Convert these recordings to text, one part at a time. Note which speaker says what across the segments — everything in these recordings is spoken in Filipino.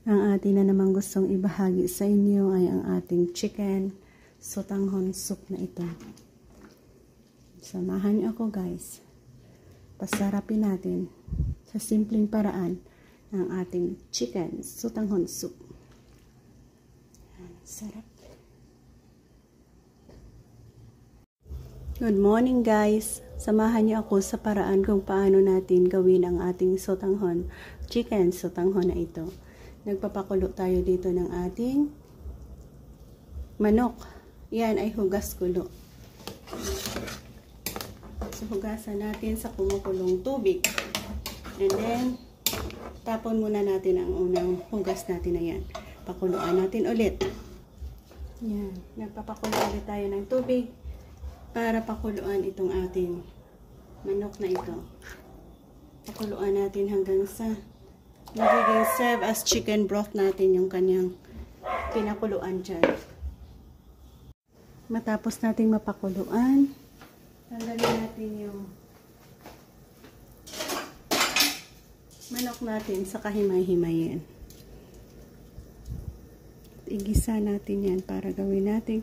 Speaker 1: Ang ating na naman gustong ibahagi sa inyo ay ang ating chicken sotanghon soup na ito. Samahan niyo ako guys. Pasarapin natin sa simpleng paraan ang ating chicken sotanghon soup. Sarap. Good morning guys. Samahan niyo ako sa paraan kung paano natin gawin ang ating sotanghon, chicken sotanghon na ito. Nagpapakulo tayo dito ng ating manok. Yan ay hugas-kulo. So, hugasan natin sa kumukulong tubig. And then, tapon muna natin ang unang hugas natin na yan. Pakuluan natin ulit. Yan. Nagpapakulo ulit tayo ng tubig para pakuluan itong ating manok na ito. Pakuluan natin hanggang sa magiging serve as chicken broth natin yung kanyang pinakuluan dyan. Matapos nating mapakuluan, tanggalin natin yung manok natin sa kahimay-himayin. Igisa natin yan para gawin nating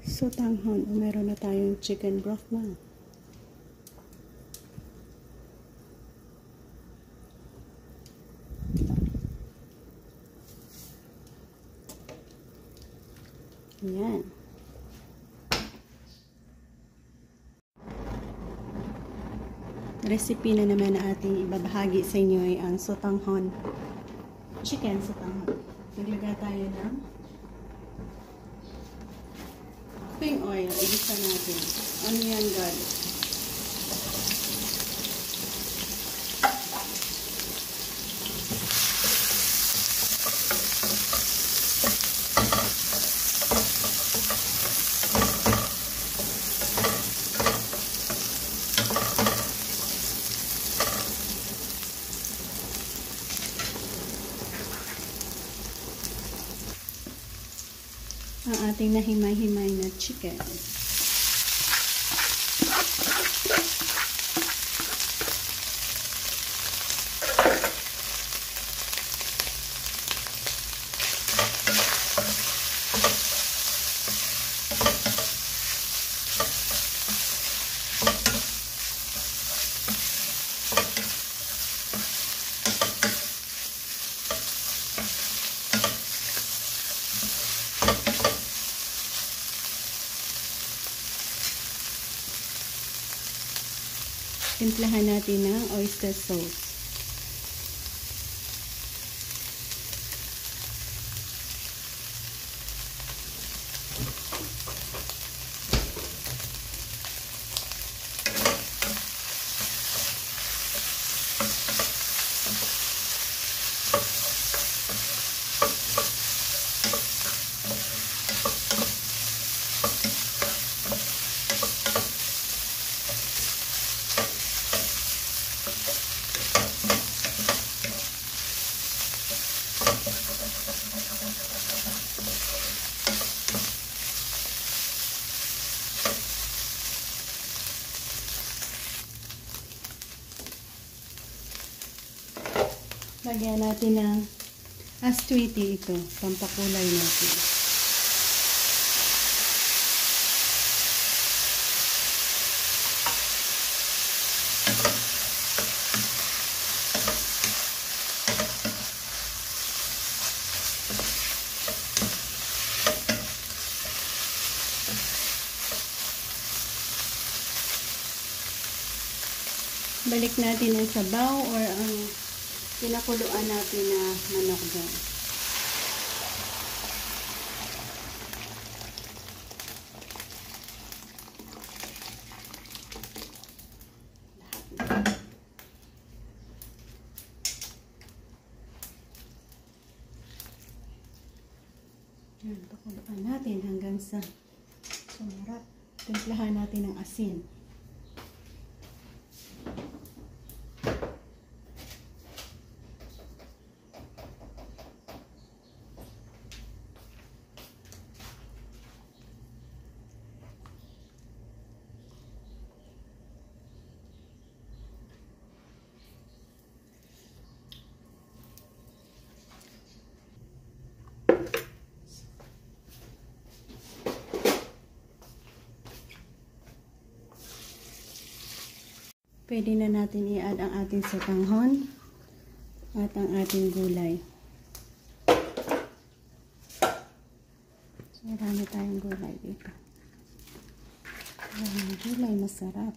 Speaker 1: sotanghon. Meron na tayong chicken broth na. Yan. Recipe na naman na ating ibabahagi sa inyo ay ang sotanghon, chicken sotanghon. Naglagay tayo ng cooking oil. Igisa natin. Onion, garlic. Ang ating nahimay-himay na chicken. Timplahan natin ng oyster sauce. Lagyan natin ng astuiti ito, pampakulay natin. Balik natin ang sabaw or ang pinakuluan natin na manok dyan. Yan, pakuluan natin hanggang sa sumarap. Timplahan natin ng asin. pwede na natin i-add ang ating sotanghon at ang ating gulay. So, marami tayong gulay dito. Ang gulay masarap.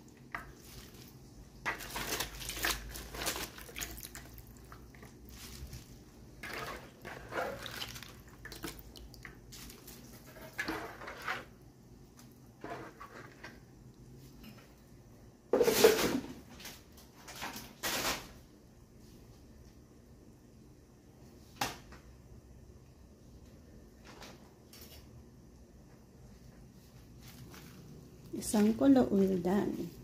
Speaker 1: Isang kulo well done.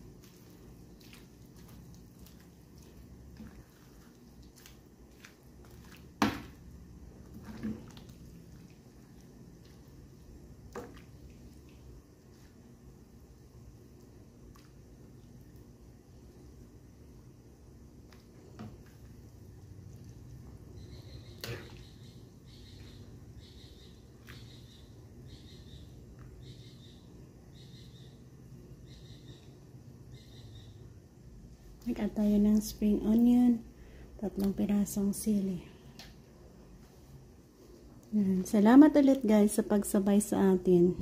Speaker 1: Nag-add tayo ng spring onion, 3 pirasong sili. Yan. Salamat ulit guys sa pagsabay sa atin,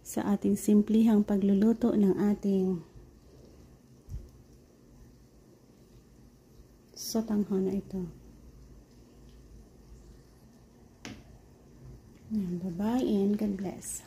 Speaker 1: sa ating simplihang pagluluto ng ating sotanghon na ito. Yan, bye-bye and God bless.